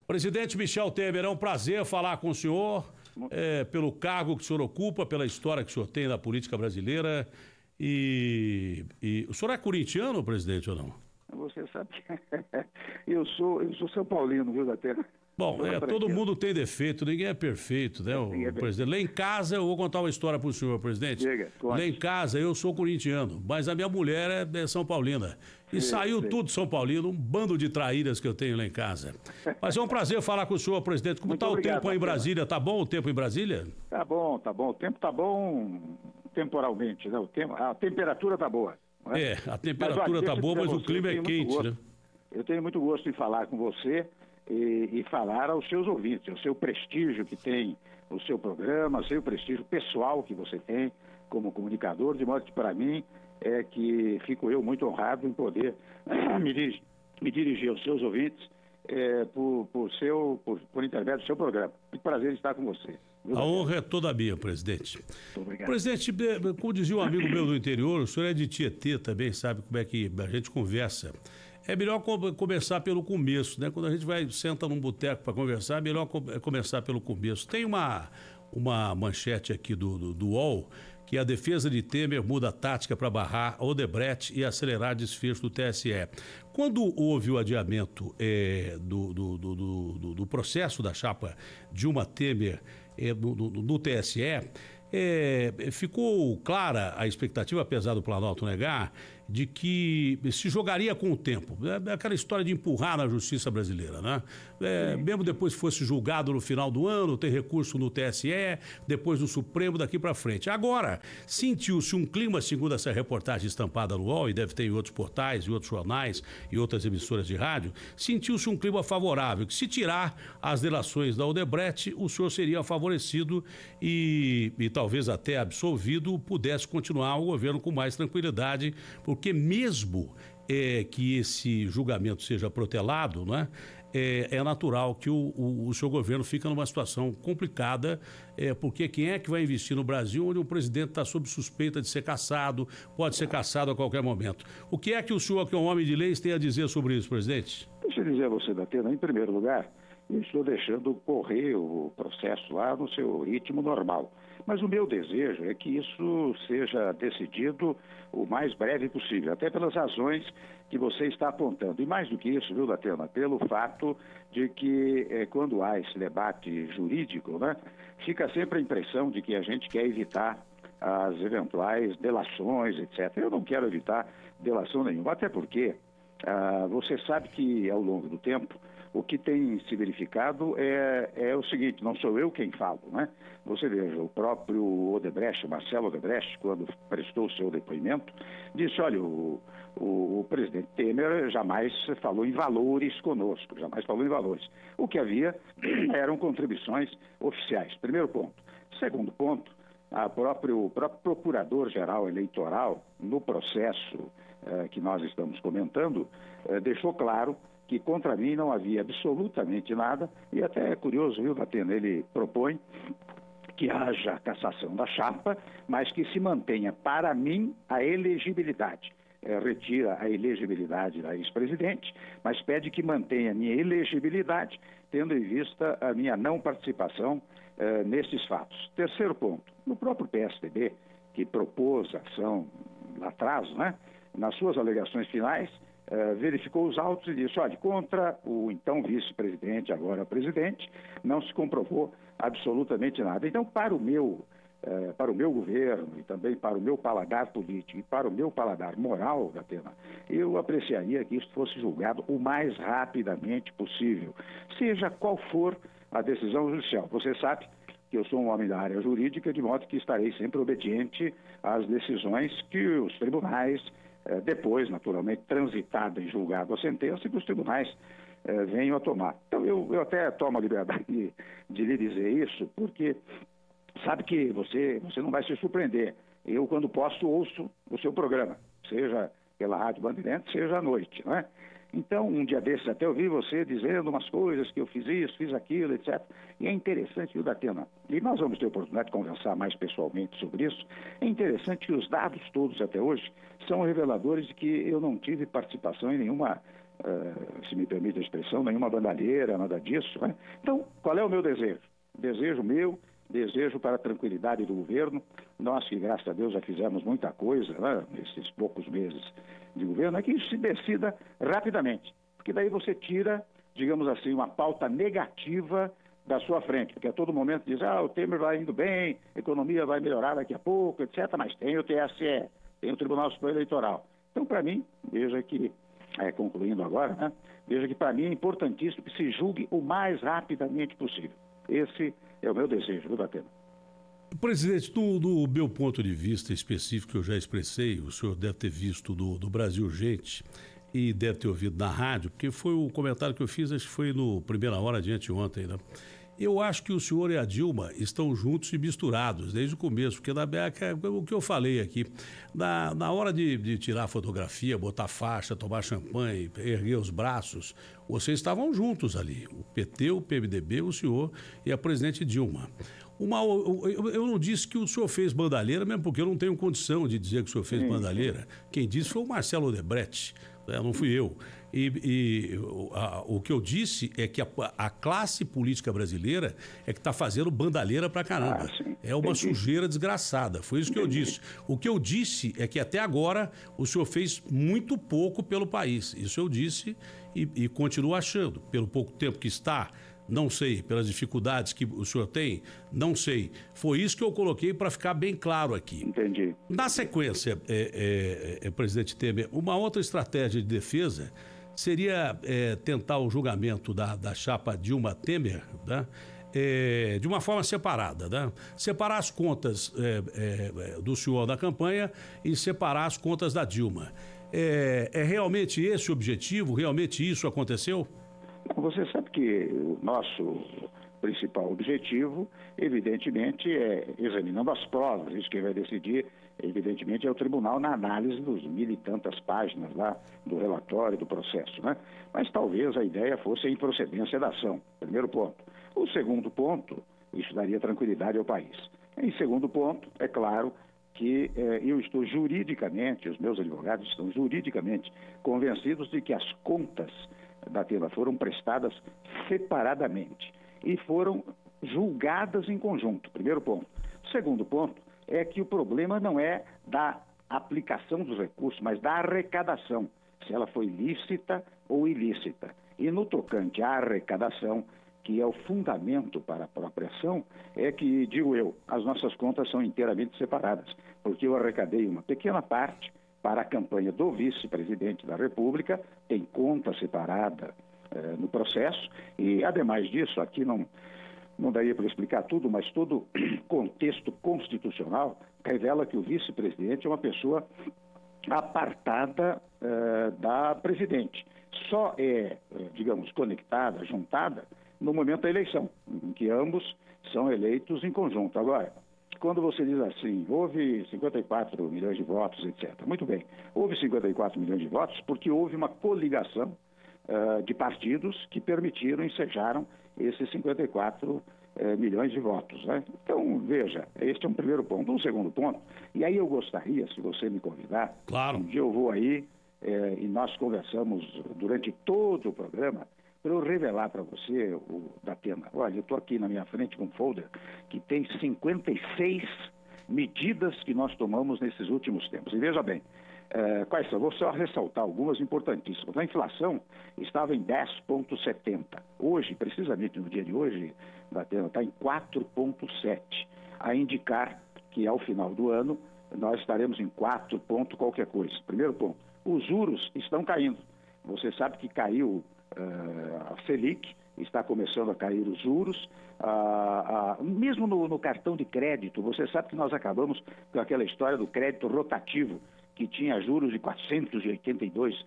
Presidente Michel Temer, é um prazer falar com o senhor, pelo cargo que o senhor ocupa, pela história que o senhor tem na política brasileira. E o senhor é corintiano, presidente, ou não? Você sabe que eu sou São Paulino, viu, da Terra? Bom, todo mundo tem defeito, ninguém é perfeito, né, o presidente? Lá em casa, eu vou contar uma história para o senhor, presidente. Diga, lá em casa, eu sou corintiano, mas a minha mulher é São Paulina. E saiu tudo São Paulino, um bando de traíras que eu tenho lá em casa. Mas é um prazer falar com o senhor, presidente. Como está o tempo aí em Brasília? Tá bom o tempo em Brasília? Tá bom. O tempo tá bom temporalmente, né? A temperatura tá boa. Não é? A temperatura tá boa, mas o clima é quente, né? Eu tenho muito gosto em falar com você e falar aos seus ouvintes, o seu prestígio que tem o seu programa, o seu prestígio pessoal que você tem como comunicador, de modo que para mim é que fico eu muito honrado em poder me dirigir aos seus ouvintes por intermédio do seu programa. Muito prazer estar com você. A honra é toda minha, presidente. Muito obrigado. Presidente, como dizia um amigo meu do interior, o senhor é de Tietê também, sabe como é que a gente conversa. É melhor começar pelo começo, né? Quando a gente senta num boteco para conversar, é melhor começar pelo começo. Tem uma manchete aqui do UOL, que a defesa de Temer muda a tática para barrar a Odebrecht e acelerar desfecho do TSE. Quando houve o adiamento do processo da chapa Dilma Temer no TSE, ficou clara a expectativa, apesar do Planalto negar, de que se jogaria com o tempo. É aquela história de empurrar na justiça brasileira, né? Mesmo depois que fosse julgado no final do ano, ter recurso no TSE, depois no Supremo, daqui para frente. Agora, sentiu-se um clima, segundo essa reportagem estampada no UOL, e deve ter em outros portais, em outros jornais e outras emissoras de rádio, sentiu-se um clima favorável, que se tirar as delações da Odebrecht, o senhor seria favorecido e talvez até absolvido, pudesse continuar o governo com mais tranquilidade, porque mesmo que esse julgamento seja protelado, né, é natural que o seu governo fica numa situação complicada, porque quem é que vai investir no Brasil onde o presidente está sob suspeita de ser cassado, pode ser cassado a qualquer momento? O que é que o senhor, que é um homem de leis, tem a dizer sobre isso, presidente? Deixa eu dizer a você, Datena, em primeiro lugar, eu estou deixando correr o processo lá no seu ritmo normal. Mas o meu desejo é que isso seja decidido o mais breve possível, até pelas razões que você está apontando. E mais do que isso, viu, Datena, pelo fato de que quando há esse debate jurídico, né, fica sempre a impressão de que a gente quer evitar as eventuais delações, etc. Eu não quero evitar delação nenhuma, até porque você sabe que ao longo do tempo o que tem se verificado é o seguinte, não sou eu quem falo, né? Você veja, o próprio Odebrecht, Marcelo Odebrecht, quando prestou o seu depoimento, disse, olha, o presidente Temer jamais falou em valores conosco, jamais falou em valores. O que havia eram contribuições oficiais, primeiro ponto. Segundo ponto, o próprio procurador-geral eleitoral, no processo que nós estamos comentando, deixou claro que contra mim não havia absolutamente nada, e até é curioso, viu, Datena, ele propõe que haja cassação da chapa, mas que se mantenha para mim a elegibilidade. Retira a elegibilidade da ex-presidente, mas pede que mantenha a minha elegibilidade, tendo em vista a minha não participação nesses fatos. Terceiro ponto, no próprio PSDB, que propôs a ação lá atrás, né, nas suas alegações finais, verificou os autos e disse, olha, contra o então vice-presidente, agora presidente, não se comprovou absolutamente nada. Então, para o meu governo e também para o meu paladar político e para o meu paladar moral, Datena, eu apreciaria que isso fosse julgado o mais rapidamente possível, seja qual for a decisão judicial. Você sabe que eu sou um homem da área jurídica, de modo que estarei sempre obediente às decisões que os tribunais, depois, naturalmente, transitada e julgado a sentença, que os tribunais venham a tomar. Então, eu até tomo a liberdade de lhe dizer isso, porque sabe que você não vai se surpreender. Eu, quando posso, ouço o seu programa, seja pela Rádio Bandeirantes, seja à noite, não é? Então, um dia desses até eu vi você dizendo umas coisas, que eu fiz isso, fiz aquilo, etc. E é interessante, viu, Datena? E nós vamos ter oportunidade de conversar mais pessoalmente sobre isso. É interessante que os dados todos até hoje são reveladores de que eu não tive participação em nenhuma se me permite a expressão, nenhuma bandalheira, nada disso, né? Então, qual é o meu desejo? Desejo meu, desejo para a tranquilidade do governo. Nós que, graças a Deus, já fizemos muita coisa, né, nesses poucos meses de governo, é que isso se decida rapidamente, porque daí você tira, digamos assim, uma pauta negativa da sua frente, porque a todo momento diz, o Temer vai indo bem, a economia vai melhorar daqui a pouco, etc., mas tem o TSE, tem o Tribunal Superior Eleitoral. Então, para mim, veja que, concluindo agora, né, veja que para mim é importantíssimo que se julgue o mais rapidamente possível. Esse é o meu desejo, viu, Datena? Presidente, do meu ponto de vista específico, que eu já expressei, o senhor deve ter visto do Brasil Urgente e deve ter ouvido na rádio, porque foi o comentário que eu fiz, acho que foi no Primeira Hora de anteontem, né? Eu acho que o senhor e a Dilma estão juntos e misturados desde o começo, porque o que eu falei aqui, na hora de tirar a fotografia, botar faixa, tomar champanhe, erguer os braços, vocês estavam juntos ali, o PT, o PMDB, o senhor e a presidente Dilma. Eu não disse que o senhor fez bandalheira, mesmo porque eu não tenho condição de dizer que o senhor fez bandalheira. Quem disse foi o Marcelo Odebrecht, não fui eu. O que eu disse é que a classe política brasileira é que está fazendo bandalheira pra caramba. É uma sujeira desgraçada. Foi isso que eu disse. O que eu disse é que até agora o senhor fez muito pouco pelo país. Isso eu disse e continuo achando. Pelo pouco tempo que está, não sei. Pelas dificuldades que o senhor tem, não sei. Foi isso que eu coloquei para ficar bem claro aqui. Entendi. Na sequência, presidente Temer, uma outra estratégia de defesa seria tentar o julgamento da chapa Dilma Temer, né? De uma forma separada, né? Separar as contas do senhor da campanha e separar as contas da Dilma. É realmente esse o objetivo? Realmente isso aconteceu? Você sabe que o nosso principal objetivo, evidentemente, é examinando as provas. Isso quem vai decidir, evidentemente, é o tribunal na análise dos 1000 e tantas páginas lá do relatório, do processo, né? Mas talvez a ideia fosse a improcedência da ação, primeiro ponto. O segundo ponto, isso daria tranquilidade ao país. Em segundo ponto, é claro que eu estou juridicamente, os meus advogados estão juridicamente convencidos de que as contas da Tela foram prestadas separadamente e foram julgadas em conjunto, primeiro ponto. Segundo ponto é que o problema não é da aplicação dos recursos, mas da arrecadação, se ela foi lícita ou ilícita. E no tocante à arrecadação, que é o fundamento para a própria ação, é que, digo eu, as nossas contas são inteiramente separadas, porque eu arrecadei uma pequena parte para a campanha do vice-presidente da República, tem conta separada no processo, e, ademais disso, aqui não daria para explicar tudo, mas todo contexto constitucional revela que o vice-presidente é uma pessoa apartada da presidente. Só digamos, conectada, juntada, no momento da eleição, em que ambos são eleitos em conjunto. Agora, quando você diz assim, houve 54 milhões de votos, etc. Muito bem, houve 54 milhões de votos porque houve uma coligação de partidos que permitiram, ensejaram esses 54 milhões de votos, né? Então, veja, este é um primeiro ponto. Um segundo ponto, e aí eu gostaria, se você me convidar, claro, um dia eu vou aí e nós conversamos durante todo o programa para eu revelar para você, Datena. Olha, eu estou aqui na minha frente com um folder que tem 56 medidas que nós tomamos nesses últimos tempos. E veja bem, quais são? Vou só ressaltar algumas importantíssimas. A inflação estava em 10,70. Hoje, precisamente no dia de hoje, Datena, está em 4,7. A indicar que ao final do ano nós estaremos em 4 ponto qualquer coisa. Primeiro ponto. Os juros estão caindo. Você sabe que caiu a Selic, está começando a cair os juros, mesmo no cartão de crédito. Você sabe que nós acabamos com aquela história do crédito rotativo, que tinha juros de 482%.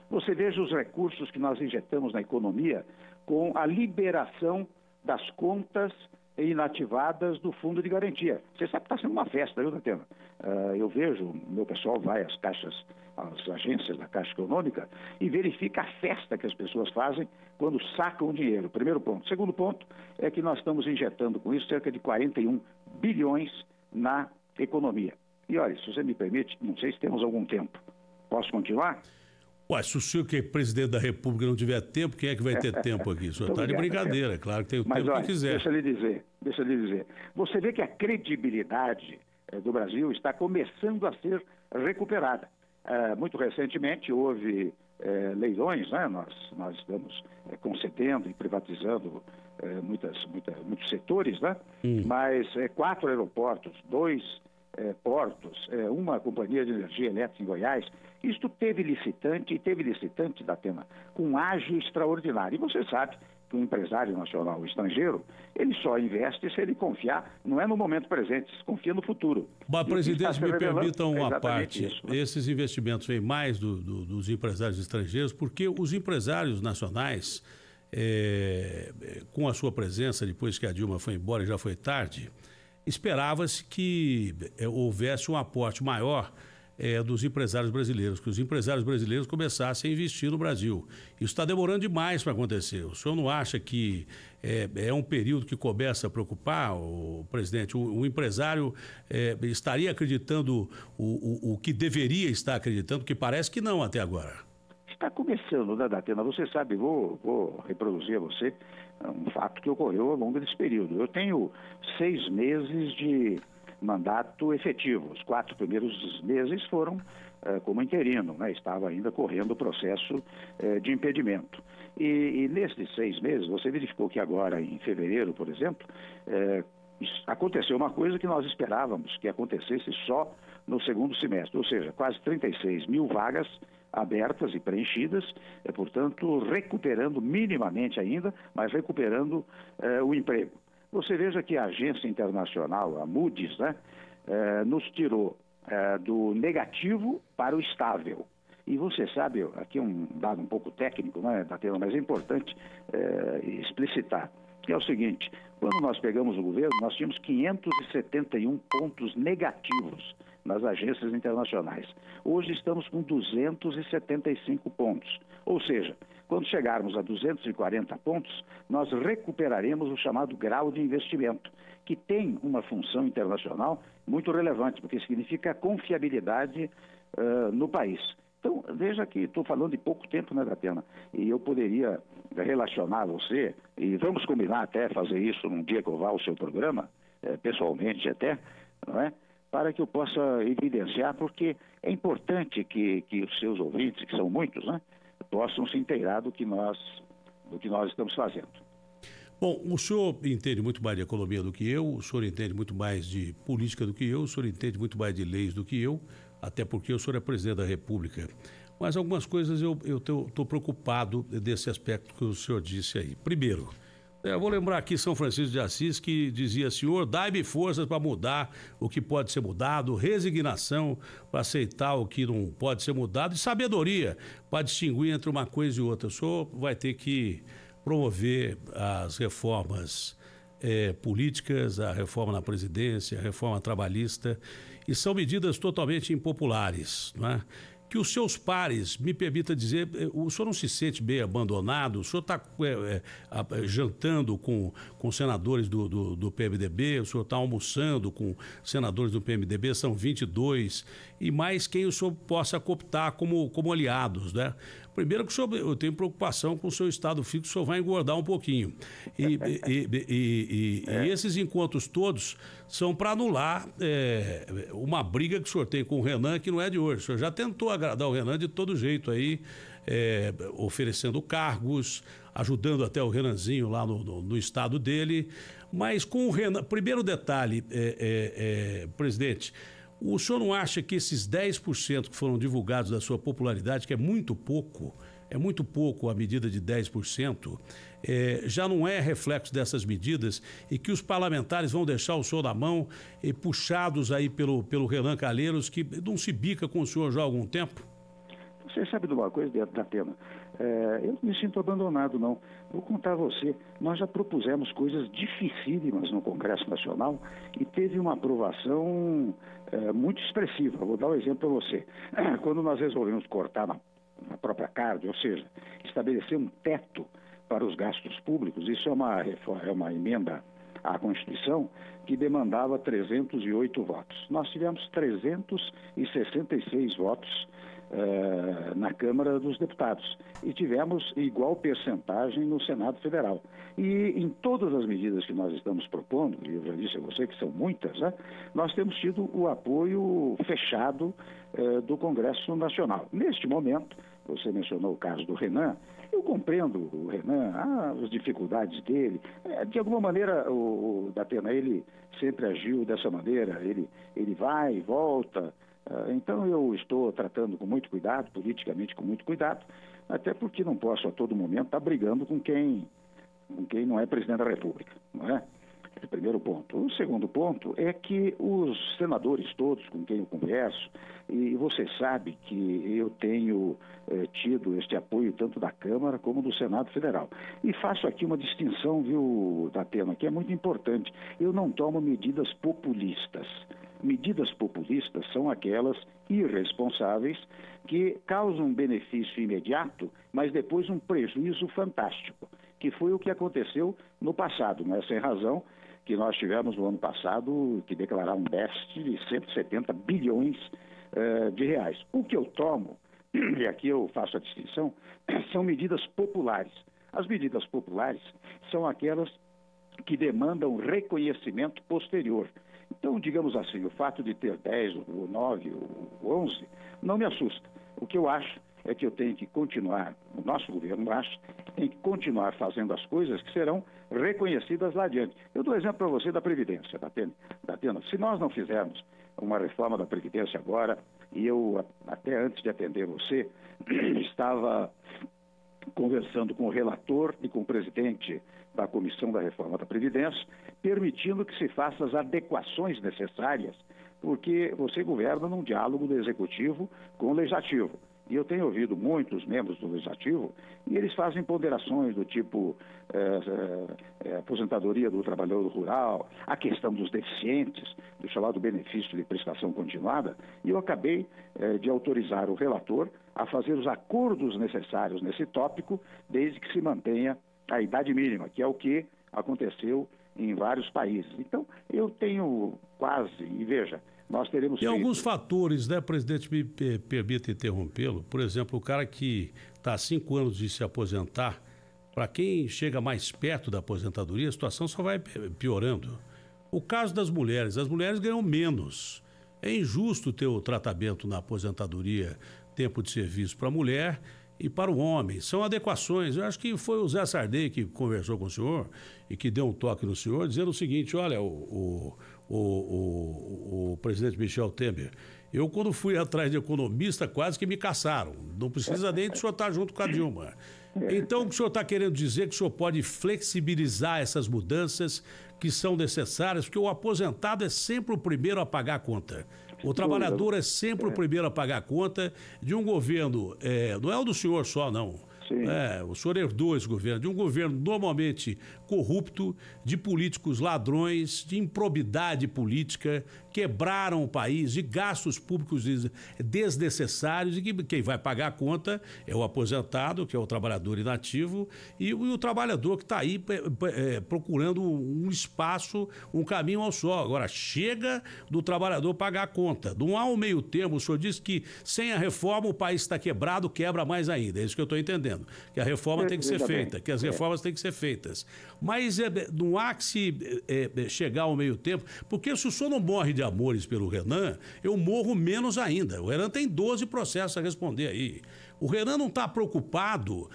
Você veja os recursos que nós injetamos na economia com a liberação das contas inativadas do Fundo de Garantia. Você sabe que está sendo uma festa, viu, Datena? Eu vejo, meu pessoal vai às caixas, às agências da Caixa Econômica e verifica a festa que as pessoas fazem quando sacam o dinheiro. Primeiro ponto. Segundo ponto é que nós estamos injetando com isso cerca de 41 bilhões na economia. E olha, se você me permite, não sei se temos algum tempo. Posso continuar? Ué, se o senhor que é presidente da República não tiver tempo, quem é que vai ter tempo aqui? O senhor está de brincadeira, claro que tem o tempo que quiser. Deixa eu lhe dizer. Você vê que a credibilidade do Brasil está começando a ser recuperada. Muito recentemente houve leilões, né? Nós estamos concedendo e privatizando muitos setores, né? Mas 4 aeroportos, 2 portos, uma companhia de energia elétrica em Goiás. Isto teve licitante, Datena, com ágio extraordinário. E você sabe que o empresário nacional ou estrangeiro, ele só investe se ele confiar, não é no momento presente, se confia no futuro. Mas, presidente, me permitam uma parte. Isso, né? Esses investimentos vêm mais dos empresários estrangeiros, porque os empresários nacionais, com a sua presença, depois que a Dilma foi embora e já foi tarde, esperava-se que houvesse um aporte maior dos empresários brasileiros, que os empresários brasileiros começassem a investir no Brasil. Isso está demorando demais para acontecer. O senhor não acha que é um período que começa a preocupar, presidente? O empresário estaria acreditando o que deveria estar acreditando, que parece que não até agora. Está começando, né, Datena? Você sabe, vou reproduzir a você um fato que ocorreu ao longo desse período. Eu tenho 6 meses de mandato efetivo. Os 4 primeiros meses foram como interino, né? Estava ainda correndo o processo de impedimento. E nesses 6 meses, você verificou que agora, em fevereiro, por exemplo, aconteceu uma coisa que nós esperávamos que acontecesse só no segundo semestre, ou seja, quase 36 mil vagas abertas e preenchidas, portanto, recuperando minimamente ainda, mas recuperando o emprego. Você veja que a agência internacional, a Moody's, né, nos tirou do negativo para o estável. E você sabe, aqui um dado um pouco técnico, né, Datena, mas é importante explicitar, que é o seguinte: quando nós pegamos o governo, nós tínhamos 571 pontos negativos nas agências internacionais. Hoje estamos com 275 pontos. Ou seja, quando chegarmos a 240 pontos, nós recuperaremos o chamado grau de investimento, que tem uma função internacional muito relevante, porque significa confiabilidade no país. Então, veja que estou falando de pouco tempo, né, Datena? E eu poderia relacionar você, e vamos combinar até fazer isso num dia que eu vá ao seu programa, pessoalmente até, não é? Para que eu possa evidenciar, porque é importante que os seus ouvintes, que são muitos, né, possam se inteirar do que nós estamos fazendo. Bom, o senhor entende muito mais de economia do que eu, o senhor entende muito mais de política do que eu, o senhor entende muito mais de leis do que eu, até porque o senhor é presidente da República. Mas algumas coisas eu estou preocupado desse aspecto que o senhor disse aí. Primeiro, eu vou lembrar aqui São Francisco de Assis, que dizia: Senhor, dai-me forças para mudar o que pode ser mudado, resignação para aceitar o que não pode ser mudado e sabedoria para distinguir entre uma coisa e outra. O senhor vai ter que promover as reformas políticas, a reforma na presidência, a reforma trabalhista, e são medidas totalmente impopulares, não é? Que os seus pares, me permita dizer, o senhor não se sente bem abandonado? O senhor está jantando com senadores do PMDB, o senhor está almoçando com senadores do PMDB, são 22, e mais quem o senhor possa cooptar como aliados, né? Primeiro que eu tenho preocupação com o seu estado físico, o senhor vai engordar um pouquinho. E esses encontros todos são para anular uma briga que o senhor tem com o Renan, que não é de hoje. O senhor já tentou agradar o Renan de todo jeito aí, oferecendo cargos, ajudando até o Renanzinho lá no estado dele. Mas com o Renan... Primeiro detalhe, presidente... O senhor não acha que esses 10% que foram divulgados da sua popularidade, que é muito pouco a medida de 10%, já não é reflexo dessas medidas e que os parlamentares vão deixar o senhor na mão, puxados aí pelo Renan Calheiros, que não se bica com o senhor já há algum tempo? Você sabe de uma coisa, Datena? Eu não me sinto abandonado, não. Vou contar a você, nós já propusemos coisas dificílimas no Congresso Nacional e teve uma aprovação muito expressiva. Vou dar um exemplo para você. Quando nós resolvemos cortar na própria carne, ou seja, estabelecer um teto para os gastos públicos, isso é uma emenda à Constituição que demandava 308 votos. Nós tivemos 366 votos na Câmara dos Deputados e tivemos igual percentagem no Senado Federal. E em todas as medidas que nós estamos propondo, e eu já disse a você que são muitas, né, nós temos tido o apoio fechado do Congresso Nacional. Neste momento, você mencionou o caso do Renan, eu compreendo o Renan, as dificuldades dele. De alguma maneira, o Datena, ele sempre agiu dessa maneira, ele vai e volta. Então eu estou tratando com muito cuidado, politicamente com muito cuidado, até porque não posso a todo momento estar brigando com quem não é presidente da República, não é? O primeiro ponto. O segundo ponto é que os senadores todos com quem eu converso, e você sabe que eu tenho tido este apoio tanto da Câmara como do Senado Federal. E faço aqui uma distinção, viu, Datena, que é muito importante. Eu não tomo medidas populistas. Medidas populistas são aquelas irresponsáveis que causam um benefício imediato, mas depois um prejuízo fantástico, que foi o que aconteceu no passado, não é sem razão que nós tivemos no ano passado que declarar um déficit de 170 bilhões de reais. O que eu tomo, e aqui eu faço a distinção, são medidas populares. As medidas populares são aquelas que demandam reconhecimento posterior. Então, digamos assim, o fato de ter 10, ou 9, ou 11, não me assusta. O que eu acho é que eu tenho que continuar, o nosso governo acha, tem que continuar fazendo as coisas que serão reconhecidas lá adiante. Eu dou exemplo para você da Previdência, Datena. Se nós não fizermos uma reforma da Previdência agora, e eu, até antes de atender você, estava conversando com o relator e com o presidente da Comissão da Reforma da Previdência, permitindo que se façam as adequações necessárias, porque você governa num diálogo do Executivo com o Legislativo. E eu tenho ouvido muitos membros do Legislativo e eles fazem ponderações do tipo aposentadoria do trabalhador rural, a questão dos deficientes, do chamado benefício de prestação continuada, e eu acabei de autorizar o relator a fazer os acordos necessários nesse tópico, desde que se mantenha a idade mínima, que é o que aconteceu em vários países. Então, eu tenho quase, e veja, nós teremos Tem alguns fatores, né, presidente, me permita interrompê-lo. Por exemplo, o cara que está há 5 anos de se aposentar, para quem chega mais perto da aposentadoria, a situação só vai piorando. O caso das mulheres, as mulheres ganham menos. É injusto ter o tratamento na aposentadoria, tempo de serviço para a mulher e para o homem. São adequações. Eu acho que foi o Zé Sarney que conversou com o senhor e que deu um toque no senhor, dizendo o seguinte: olha, o presidente Michel Temer, eu quando fui atrás de economista quase que me caçaram. Não precisa nem do senhor estar junto com a Dilma. Então o que o senhor está querendo dizer é que o senhor pode flexibilizar essas mudanças que são necessárias, porque o aposentado é sempre o primeiro a pagar a conta. O trabalhador é sempre o primeiro a pagar a conta de um governo, não é o do senhor só, não. O senhor herdou esse governo, de um governo normalmente corrupto, de políticos ladrões, de improbidade política, quebraram o país, de gastos públicos desnecessários, e que quem vai pagar a conta é o aposentado, que é o trabalhador inativo, e o trabalhador que está aí procurando um espaço, um caminho ao sol. Agora, chega do trabalhador pagar a conta. Não há um meio termo. O senhor disse que sem a reforma o país está quebrado, quebra mais ainda. É isso que eu estou entendendo. Que a reforma tem que ser feita, que as reformas têm que ser feitas. Mas não há que se chegar ao meio tempo, porque se o senhor não morre de amores pelo Renan, eu morro menos ainda. O Renan tem 12 processos a responder aí. O Renan não está preocupado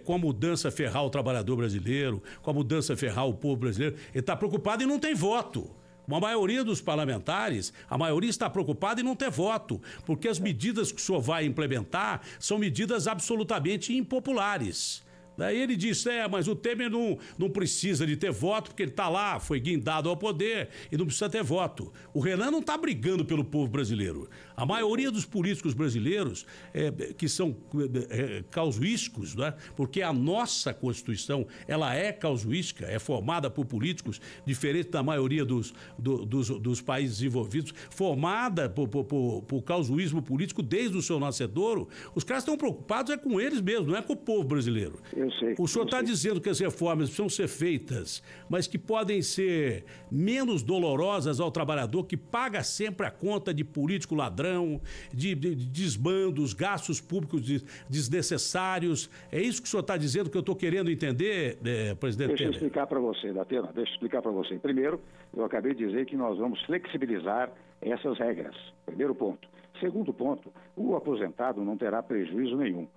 com a mudança ferrar o trabalhador brasileiro, com a mudança ferrar o povo brasileiro. Ele está preocupado e não tem voto. A maioria dos parlamentares, a maioria está preocupada em não ter voto, porque as medidas que o senhor vai implementar são medidas absolutamente impopulares. Daí ele disse, mas o Temer não precisa de ter voto, porque ele está lá, foi guindado ao poder e não precisa ter voto. O Renan não está brigando pelo povo brasileiro. A maioria dos políticos brasileiros, que são casuísticos, né? Porque a nossa Constituição, ela é casuística, é formada por políticos, diferente da maioria dos países desenvolvidos, formada por casuísmo político desde o seu nascedouro. Os caras estão preocupados com eles mesmos, não é com o povo brasileiro. sei. O senhor está dizendo que as reformas precisam ser feitas, mas que podem ser menos dolorosas ao trabalhador que paga sempre a conta de político ladrão, de desmandos, gastos públicos desnecessários. É isso que o senhor está dizendo que eu estou querendo entender, presidente Deixa eu Temer? explicar para você, Datena, deixa eu explicar para você. Primeiro, eu acabei de dizer que nós vamos flexibilizar essas regras. Primeiro ponto. Segundo ponto, o aposentado não terá prejuízo nenhum.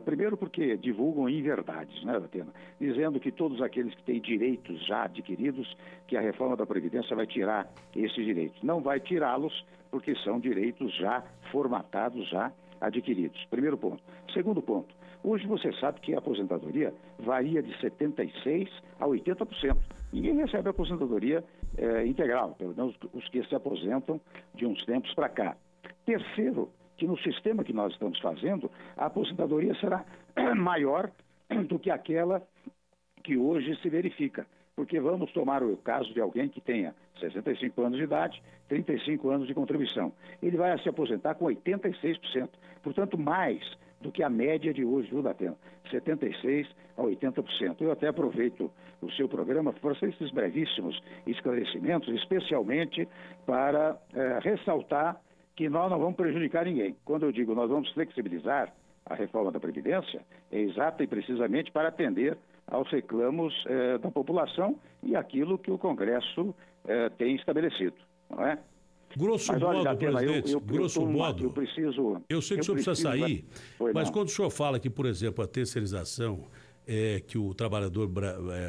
Primeiro porque divulgam inverdades, né, Datena? Dizendo que todos aqueles que têm direitos já adquiridos, que a reforma da Previdência vai tirar esses direitos. Não vai tirá-los porque são direitos já formatados, já adquiridos. Primeiro ponto. Segundo ponto, hoje você sabe que a aposentadoria varia de 76% a 80%. Ninguém recebe aposentadoria integral, pelo menos os que se aposentam de uns tempos para cá. Terceiro, que no sistema que nós estamos fazendo, a aposentadoria será maior do que aquela que hoje se verifica. Porque vamos tomar o caso de alguém que tenha 65 anos de idade, 35 anos de contribuição. Ele vai se aposentar com 86%, portanto, mais do que a média de hoje, viu, Datena? 76% a 80%. Eu até aproveito o seu programa para fazer esses brevíssimos esclarecimentos, especialmente para ressaltar que nós não vamos prejudicar ninguém. Quando eu digo nós vamos flexibilizar a reforma da Previdência, é exata e precisamente para atender aos reclamos da população e aquilo que o Congresso tem estabelecido, não é? Grosso modo, presidente, grosso modo, eu sei que o senhor precisa sair, mas quando o senhor fala que, por exemplo, a terceirização que o trabalhador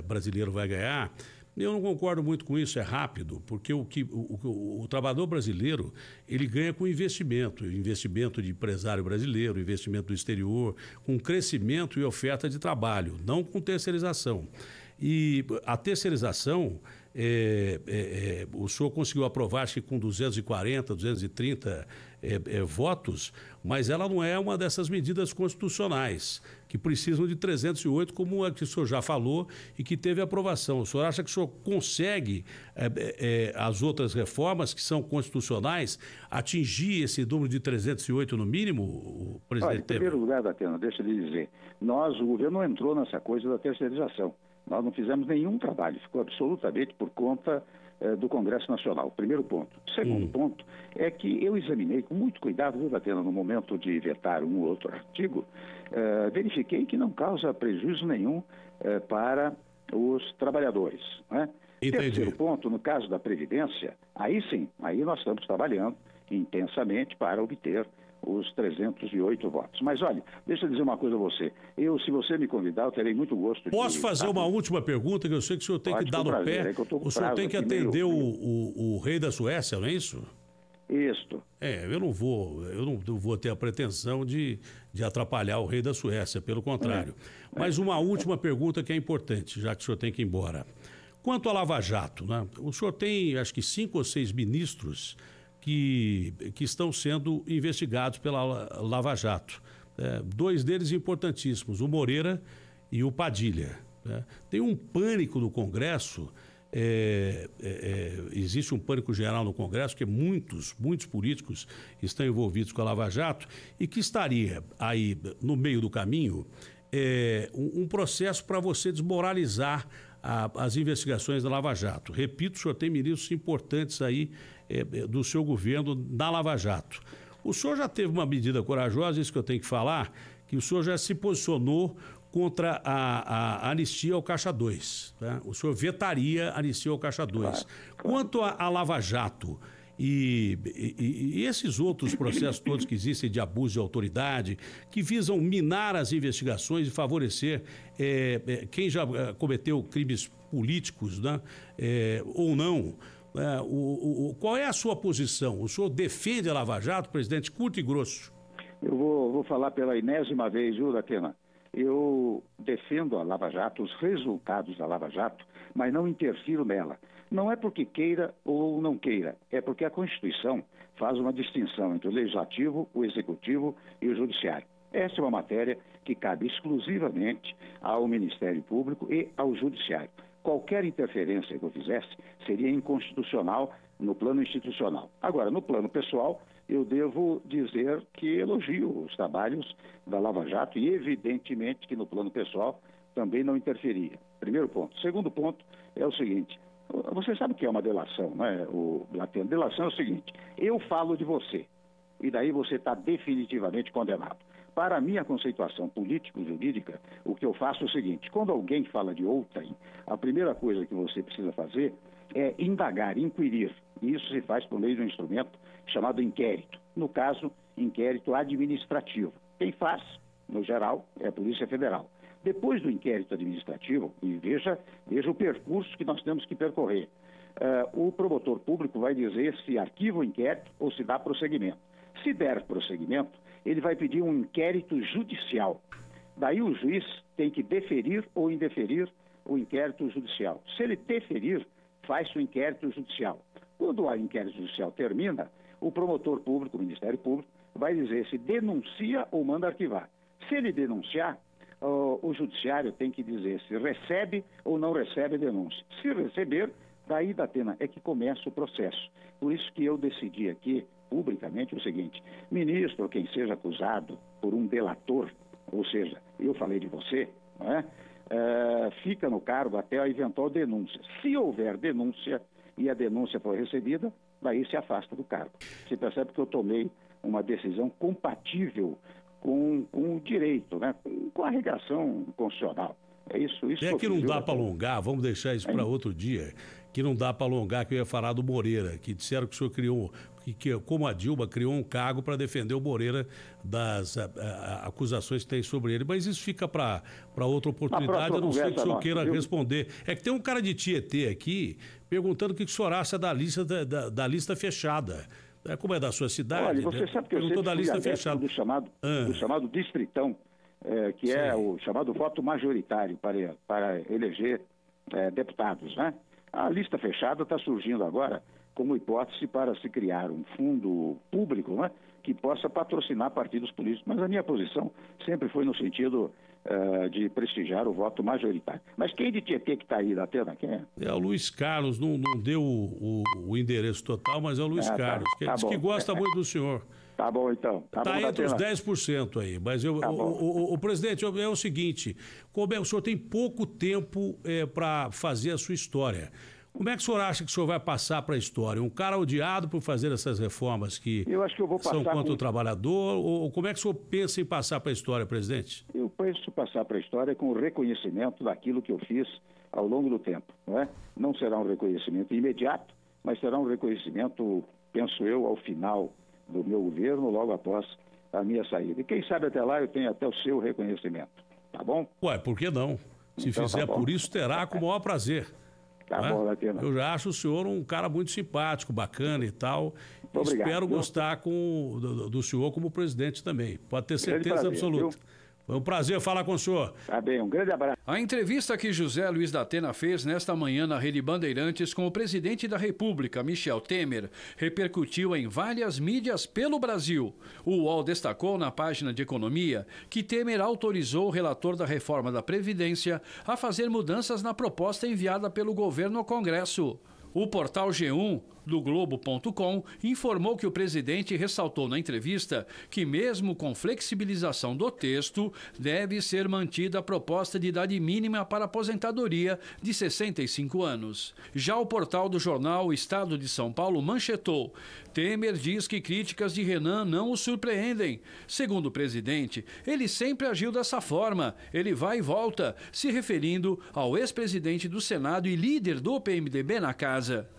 brasileiro vai ganhar, eu não concordo muito com isso, é rápido, porque o trabalhador brasileiro, ele ganha com investimento de empresário brasileiro, investimento do exterior, com crescimento e oferta de trabalho, não com terceirização. E a terceirização, o senhor conseguiu aprovar, acho que com 240, 230 votos, mas ela não é uma dessas medidas constitucionais, que precisam de 308, como a que o senhor já falou e que teve aprovação. O senhor acha que o senhor consegue, as outras reformas que são constitucionais, atingir esse número de 308 no mínimo, presidente? Olha, em primeiro lugar, Datena, deixa eu lhe dizer, o governo não entrou nessa coisa da terceirização. Nós não fizemos nenhum trabalho, ficou absolutamente por conta do Congresso Nacional. Primeiro ponto. Segundo ponto é que eu examinei com muito cuidado, viu, Datena, no momento de vetar um ou outro artigo, verifiquei que não causa prejuízo nenhum para os trabalhadores. Né? Terceiro ponto, no caso da Previdência, aí sim, aí nós estamos trabalhando intensamente para obter os 308 votos. Mas olha, deixa eu dizer uma coisa a você. Se você me convidar, eu terei muito gosto de... Posso fazer uma última pergunta, que eu sei que o senhor tem que dar no pé. O senhor tem que atender o rei da Suécia, não é isso? Isso. Eu não vou ter a pretensão de atrapalhar o rei da Suécia, pelo contrário. Mas uma última pergunta que é importante, já que o senhor tem que ir embora. Quanto à Lava Jato, né? O senhor tem, acho que 5 ou 6 ministros que estão sendo investigados pela Lava Jato. 2 deles importantíssimos, o Moreira e o Padilha. Tem um pânico no Congresso, existe um pânico geral no Congresso, que muitos políticos estão envolvidos com a Lava Jato e que estaria aí no meio do caminho um processo para você desmoralizar as investigações da Lava Jato. Repito, o senhor tem ministros importantes aí do seu governo na Lava Jato. O senhor já teve uma medida corajosa, isso que eu tenho que falar, que o senhor já se posicionou contra a anistia ao Caixa 2. Né? O senhor vetaria a anistia ao Caixa 2. Quanto à Lava Jato e esses outros processos todos que existem de abuso de autoridade, que visam minar as investigações e favorecer quem já cometeu crimes políticos, né? Ou não, qual é a sua posição? O senhor defende a Lava Jato, presidente, curto e grosso? Eu vou falar pela enésima vez, viu, Datena? Eu defendo a Lava Jato, os resultados da Lava Jato, mas não interfiro nela. Não é porque queira ou não queira, é porque a Constituição faz uma distinção entre o Legislativo, o Executivo e o Judiciário. Essa é uma matéria que cabe exclusivamente ao Ministério Público e ao Judiciário. Qualquer interferência que eu fizesse seria inconstitucional no plano institucional. Agora, no plano pessoal, eu devo dizer que elogio os trabalhos da Lava Jato e, evidentemente, que no plano pessoal também não interferia. Primeiro ponto. Segundo ponto é o seguinte, você sabe o que é uma delação, né, Datena? Delação é o seguinte, eu falo de você, e daí você está definitivamente condenado. Para a minha conceituação político-jurídica, o que eu faço é o seguinte, quando alguém fala de outrem, a primeira coisa que você precisa fazer é indagar, inquirir, e isso se faz por meio de um instrumento chamado inquérito. No caso, inquérito administrativo. Quem faz, no geral, é a Polícia Federal. Depois do inquérito administrativo, e veja o percurso que nós temos que percorrer, o promotor público vai dizer se arquiva o inquérito ou se dá prosseguimento. Se der prosseguimento, ele vai pedir um inquérito judicial. Daí o juiz tem que deferir ou indeferir o inquérito judicial. Se ele deferir, faz o inquérito judicial. Quando o inquérito judicial termina, o promotor público, o Ministério Público, vai dizer se denuncia ou manda arquivar. Se ele denunciar, o judiciário tem que dizer se recebe ou não recebe a denúncia. Se receber, daí, Datena, é que começa o processo. Por isso que eu decidi aqui, publicamente, o seguinte, ministro, quem seja acusado por um delator, ou seja, eu falei de você, não é? Fica no cargo até a eventual denúncia. Se houver denúncia e a denúncia for recebida, daí se afasta do cargo. Você percebe que eu tomei uma decisão compatível com o direito, né? Com a regração constitucional. É isso. É que não dá para alongar, vamos deixar isso para outro dia, que não dá para alongar, que eu ia falar do Moreira, que disseram que o senhor criou, que como a Dilma criou um cargo para defender o Moreira das acusações que tem sobre ele, mas isso fica para outra oportunidade, eu não sei que o senhor queira responder. É que tem um cara de Tietê aqui perguntando o que o senhor acha da lista fechada. Como é da sua cidade? Olha, você sabe que eu sempre da lista fechada. Do chamado distritão, que é o chamado voto majoritário para eleger deputados, né? A lista fechada está surgindo agora como hipótese para se criar um fundo público, né, que possa patrocinar partidos políticos. Mas a minha posição sempre foi no sentido de prestigiar o voto majoritário. Mas quem de Tietê que está aí, Datena? Quem é? É o Luiz Carlos, não deu o endereço total, mas é o Luiz Carlos, que diz que gosta muito do senhor. Tá bom, então. Tá entre os 10% aí. Mas o presidente, é o seguinte, como o senhor tem pouco tempo para fazer a sua história. Como é que o senhor acha que o senhor vai passar para a história? Um cara odiado por fazer essas reformas que são contra o trabalhador? Ou como é que o senhor pensa em passar para a história, presidente? Eu penso passar para a história com o reconhecimento daquilo que eu fiz ao longo do tempo. Não é? Não será um reconhecimento imediato, mas será um reconhecimento, penso eu, ao final do meu governo, logo após a minha saída. E quem sabe até lá eu tenho até o seu reconhecimento. Tá bom? Ué, por que não? Se então, fizer por isso, terá com o maior prazer. Tá bom, Datena. Eu já acho o senhor um cara muito simpático, bacana e tal. Obrigado. Espero gostar do senhor como presidente também. Pode ter certeza absoluta. Foi um prazer falar com o senhor. Tá bem, um grande abraço. A entrevista que José Luiz Datena fez nesta manhã na Rede Bandeirantes com o presidente da República, Michel Temer, repercutiu em várias mídias pelo Brasil. O UOL destacou na página de economia que Temer autorizou o relator da reforma da Previdência a fazer mudanças na proposta enviada pelo governo ao Congresso. O portal G1 do Globo.com informou que o presidente ressaltou na entrevista que mesmo com flexibilização do texto, deve ser mantida a proposta de idade mínima para aposentadoria de 65 anos. Já o portal do jornal Estado de São Paulo manchetou: Temer diz que críticas de Renan não o surpreendem. Segundo o presidente, ele sempre agiu dessa forma, ele vai e volta, se referindo ao ex-presidente do Senado e líder do PMDB na casa.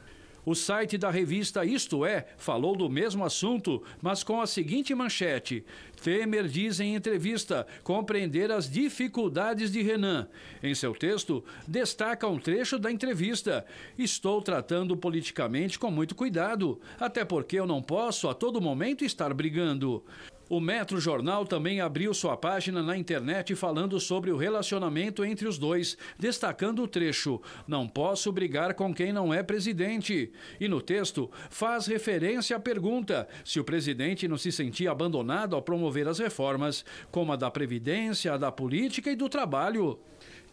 O site da revista Isto É falou do mesmo assunto, mas com a seguinte manchete: Temer diz em entrevista compreender as dificuldades de Renan. Em seu texto, destaca um trecho da entrevista: estou tratando politicamente com muito cuidado, até porque eu não posso a todo momento estar brigando. O Metro Jornal também abriu sua página na internet falando sobre o relacionamento entre os dois, destacando o trecho: não posso brigar com quem não é presidente. E no texto faz referência à pergunta se o presidente não se sentia abandonado ao promover as reformas, como a da Previdência, a da política e do trabalho.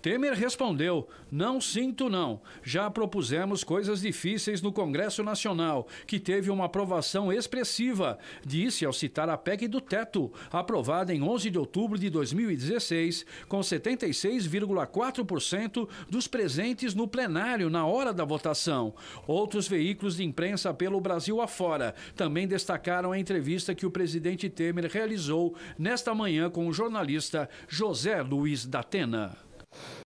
Temer respondeu: não sinto não. Já propusemos coisas difíceis no Congresso Nacional, que teve uma aprovação expressiva, disse ao citar a PEC do teto, aprovada em 11 de outubro de 2016, com 76,4% dos presentes no plenário na hora da votação. Outros veículos de imprensa pelo Brasil afora também destacaram a entrevista que o presidente Temer realizou nesta manhã com o jornalista José Luiz da Atena.